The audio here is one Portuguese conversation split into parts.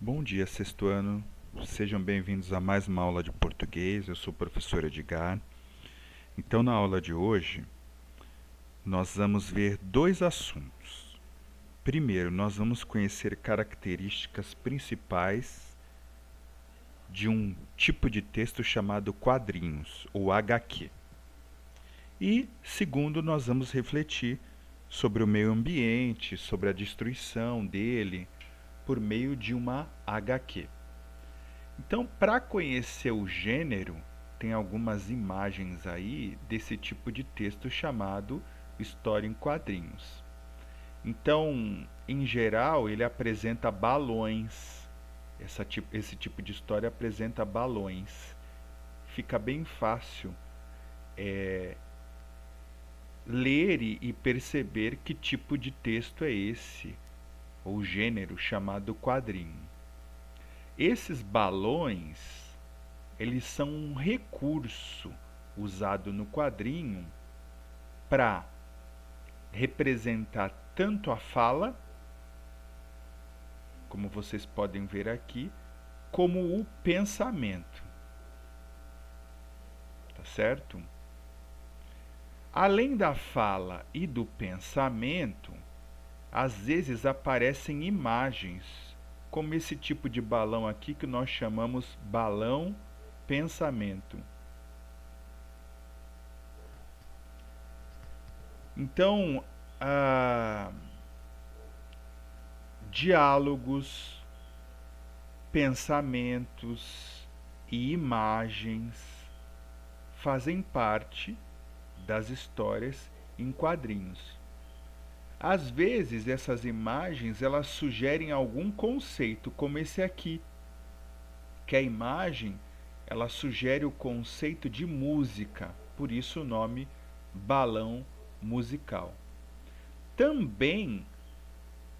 Bom dia, sexto ano. Sejam bem-vindos a mais uma aula de português. Eu sou o professor Edgar. Então, na aula de hoje, nós vamos ver dois assuntos. Primeiro, nós vamos conhecer características principais de um tipo de texto chamado quadrinhos, ou HQ. E, segundo, nós vamos refletir sobre o meio ambiente, sobre a destruição dele, por meio de uma HQ. Então, para conhecer o gênero, tem algumas imagens aí desse tipo de texto chamado história em quadrinhos. Então, em geral, ele apresenta balões. Esse tipo de história apresenta balões. Fica bem fácil ler e perceber que tipo de texto é esse, ou gênero chamado quadrinho. Esses balões, eles são um recurso usado no quadrinho para representar tanto a fala, como vocês podem ver aqui, como o pensamento. Tá certo? Além da fala e do pensamento, às vezes aparecem imagens, como esse tipo de balão aqui que nós chamamos balão pensamento. Então, diálogos, pensamentos e imagens fazem parte das histórias em quadrinhos. Às vezes essas imagens elas sugerem algum conceito, como esse aqui, que a imagem ela sugere o conceito de música, por isso o nome balão musical. Também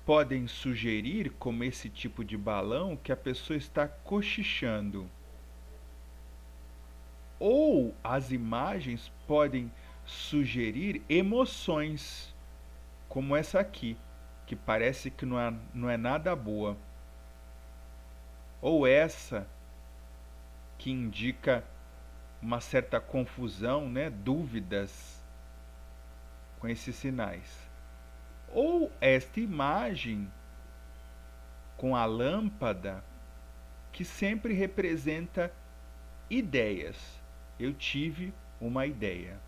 podem sugerir, como esse tipo de balão, que a pessoa está cochichando. Ou as imagens podem sugerir emoções, como essa aqui, que parece que não é nada boa. Ou essa, que indica uma certa confusão, né? Dúvidas com esses sinais. Ou esta imagem com a lâmpada, que sempre representa ideias. Eu tive uma ideia.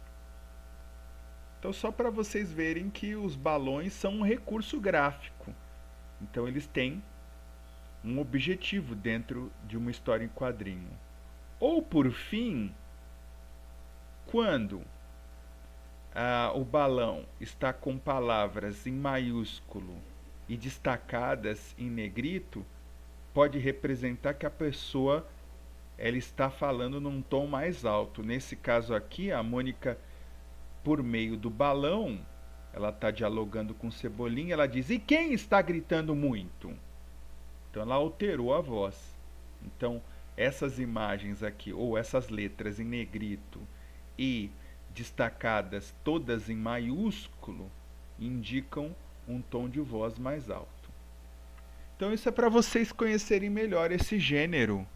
Então, só para vocês verem que os balões são um recurso gráfico. Então, eles têm um objetivo dentro de uma história em quadrinho. Ou, por fim, quando o balão está com palavras em maiúsculo e destacadas em negrito, pode representar que a pessoa ela está falando num tom mais alto. Nesse caso aqui, a Mônica, por meio do balão, ela está dialogando com Cebolinha, ela diz: "E quem está gritando muito?" Então ela alterou a voz. Então essas imagens aqui, ou essas letras em negrito e destacadas todas em maiúsculo, indicam um tom de voz mais alto. Então isso é para vocês conhecerem melhor esse gênero,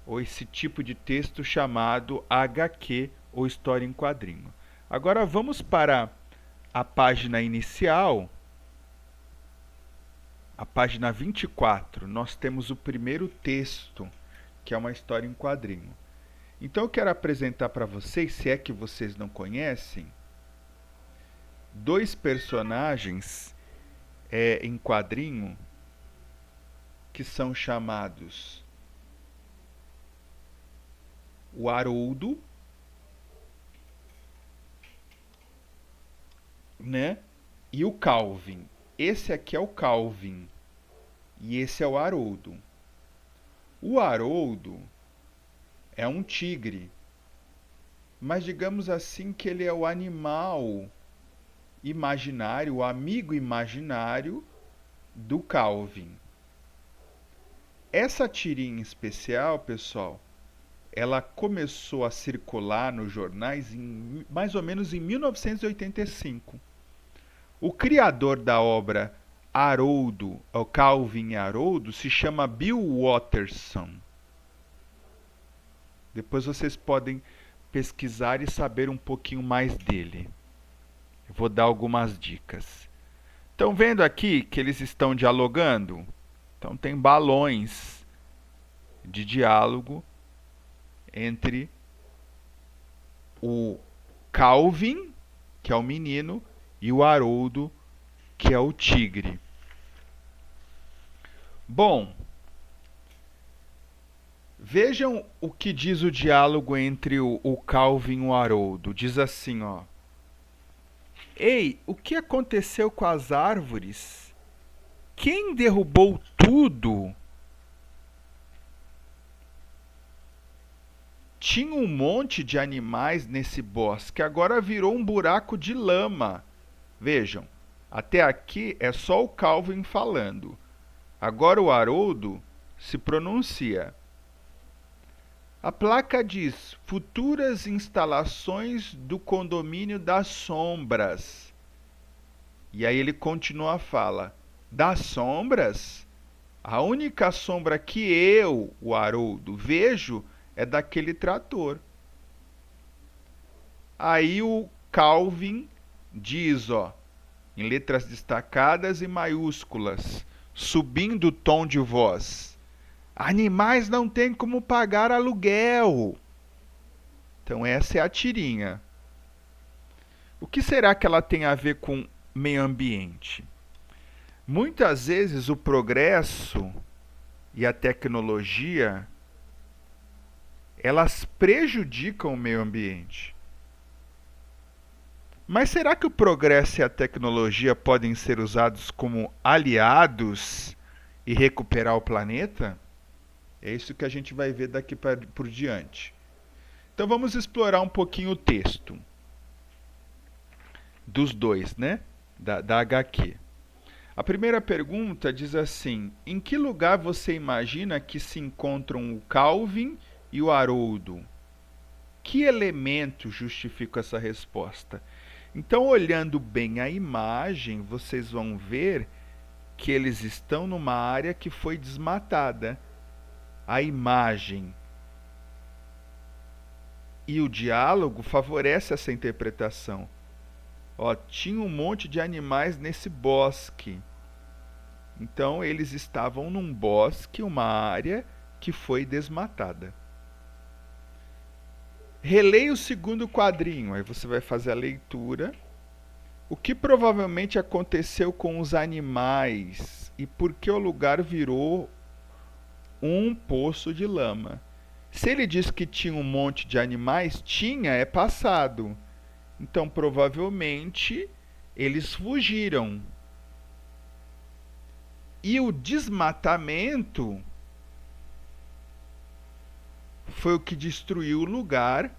ou esse tipo de texto chamado HQ, ou história em quadrinho. Agora vamos para a página inicial, a página 24. Nós temos o primeiro texto, que é uma história em quadrinho. Então eu quero apresentar para vocês, se é que vocês não conhecem, dois personagens em quadrinho que são chamados o Haroldo, né? E o Calvin. Esse aqui é o Calvin e esse é o Haroldo. O Haroldo é um tigre, mas digamos assim que ele é o animal imaginário, o amigo imaginário do Calvin. Essa tirinha especial, pessoal, ela começou a circular nos jornais mais ou menos em 1985. O criador da obra Haroldo, o Calvin e Haroldo, se chama Bill Watterson. Depois vocês podem pesquisar e saber um pouquinho mais dele. Eu vou dar algumas dicas. Estão vendo aqui que eles estão dialogando? Então tem balões de diálogo entre o Calvin, que é o menino, e o Haroldo, que é o tigre. Bom, vejam o que diz o diálogo entre o Calvin e o Haroldo. Diz assim, ó. Ei, o que aconteceu com as árvores? Quem derrubou tudo? Tinha um monte de animais nesse bosque, agora virou um buraco de lama. Vejam, até aqui é só o Calvin falando. Agora o Haroldo se pronuncia. A placa diz: futuras instalações do condomínio das sombras. E aí ele continua a fala: das sombras? A única sombra que eu, o Haroldo, vejo é daquele trator. Aí o Calvin diz, ó, em letras destacadas e maiúsculas, subindo o tom de voz: animais não têm como pagar aluguel. Então essa é a tirinha. O que será que ela tem a ver com meio ambiente? Muitas vezes o progresso e a tecnologia, elas prejudicam o meio ambiente. Mas será que o progresso e a tecnologia podem ser usados como aliados e recuperar o planeta? É isso que a gente vai ver daqui por diante. Então vamos explorar um pouquinho o texto dos dois, né? Da HQ. A primeira pergunta diz assim: em que lugar você imagina que se encontram o Calvin e o Haroldo? Que elemento justifica essa resposta? Então, olhando bem a imagem, vocês vão ver que eles estão numa área que foi desmatada. A imagem e o diálogo favorecem essa interpretação. Ó, tinha um monte de animais nesse bosque. Então, eles estavam num bosque, uma área que foi desmatada. Releia o segundo quadrinho, aí você vai fazer a leitura. O que provavelmente aconteceu com os animais e por que o lugar virou um poço de lama? Se ele diz que tinha um monte de animais, tinha é passado. Então, provavelmente, eles fugiram. E o desmatamento foi o que destruiu o lugar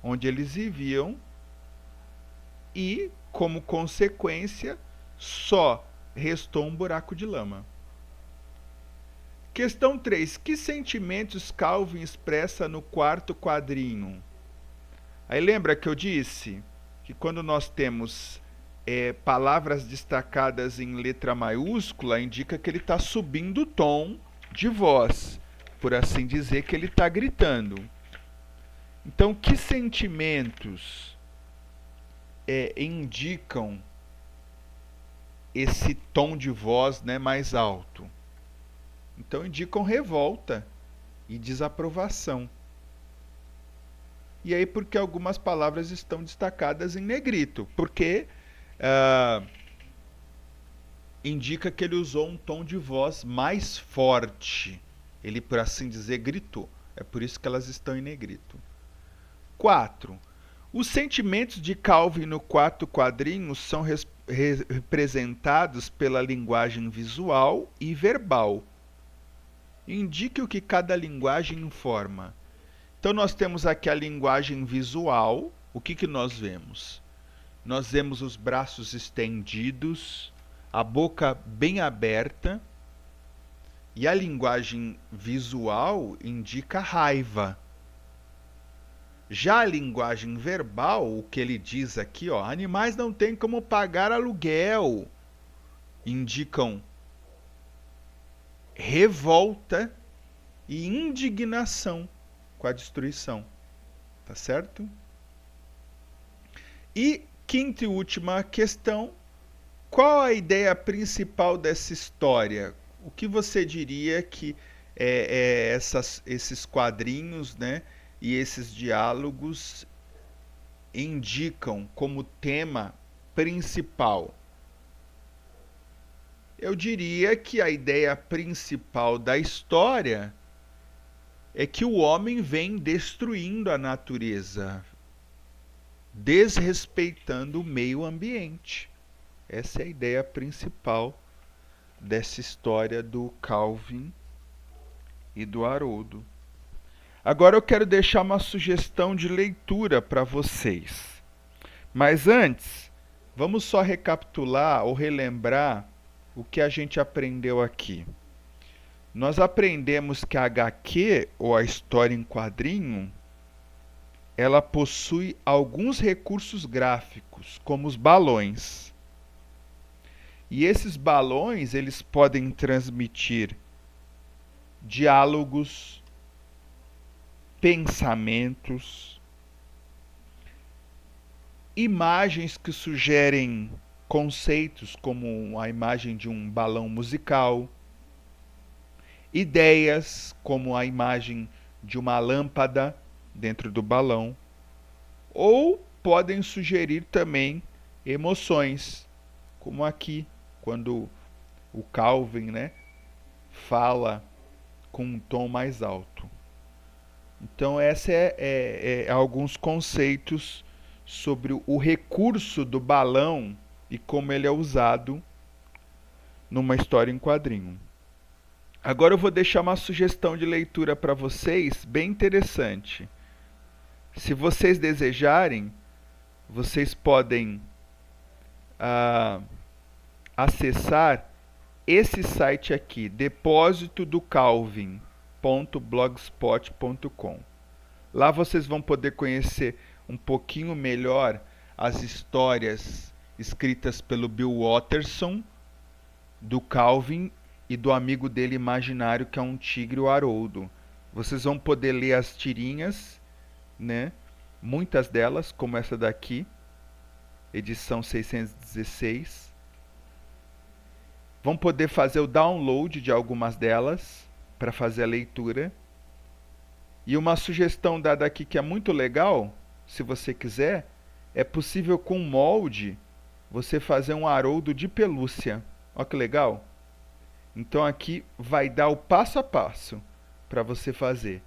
onde eles viviam e, como consequência, só restou um buraco de lama. Questão 3. Que sentimentos Calvin expressa no quarto quadrinho? Aí lembra que eu disse que quando nós temos palavras destacadas em letra maiúscula, indica que ele está subindo o tom de voz, por assim dizer, que ele está gritando. Então, que sentimentos indicam esse tom de voz, né, mais alto? Então, indicam revolta e desaprovação. E aí, porque algumas palavras estão destacadas em negrito? Porque indica que ele usou um tom de voz mais forte. Ele, por assim dizer, gritou. É por isso que elas estão em negrito. 4. Os sentimentos de Calvin no quarto quadrinho são representados pela linguagem visual e verbal. Indique o que cada linguagem informa. Então, nós temos aqui a linguagem visual. O que nós vemos? Nós vemos os braços estendidos, a boca bem aberta. E a linguagem visual indica raiva. Já a linguagem verbal, o que ele diz aqui, ó, animais não têm como pagar aluguel. indicam revolta e indignação com a destruição. Tá certo? E quinta e última questão: qual a ideia principal dessa história? O que você diria que esses quadrinhos, né, e esses diálogos indicam como tema principal? Eu diria que a ideia principal da história é que o homem vem destruindo a natureza, desrespeitando o meio ambiente. Essa é a ideia principal dessa história do Calvin e do Haroldo. Agora eu quero deixar uma sugestão de leitura para vocês. Mas antes, vamos só recapitular ou relembrar o que a gente aprendeu aqui. Nós aprendemos que a HQ, ou a história em quadrinho, ela possui alguns recursos gráficos, como os balões. E esses balões, eles podem transmitir diálogos, pensamentos, imagens que sugerem conceitos, como a imagem de um balão musical, ideias, como a imagem de uma lâmpada dentro do balão, ou podem sugerir também emoções, como aqui, quando o Calvin, né, fala com um tom mais alto. Então, essa é alguns conceitos sobre o recurso do balão e como ele é usado numa história em quadrinho. Agora eu vou deixar uma sugestão de leitura para vocês, bem interessante. Se vocês desejarem, vocês podem acessar esse site aqui, depositodocalvin.blogspot.com. Lá vocês vão poder conhecer um pouquinho melhor as histórias escritas pelo Bill Watterson, do Calvin e do amigo dele imaginário, que é um tigre, o Haroldo. Vocês vão poder ler as tirinhas, né? Muitas delas, como essa daqui, edição 616. Vão poder fazer o download de algumas delas para fazer a leitura. E uma sugestão dada aqui que é muito legal, se você quiser, é possível com molde você fazer um Haroldo de pelúcia. Olha que legal! Então aqui vai dar o passo a passo para você fazer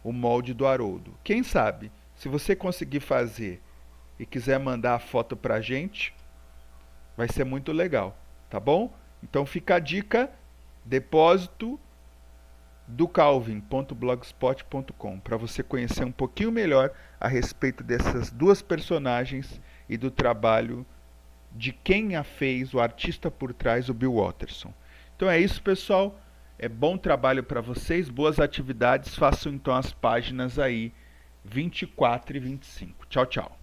o molde do Haroldo. Quem sabe, se você conseguir fazer e quiser mandar a foto para a gente, vai ser muito legal, tá bom? Então fica a dica, depósito do calvin.blogspot.com, para você conhecer um pouquinho melhor a respeito dessas duas personagens e do trabalho de quem a fez, o artista por trás, o Bill Watterson. Então é isso, pessoal. É bom trabalho para vocês, boas atividades. Façam então as páginas aí 24 e 25. Tchau, tchau.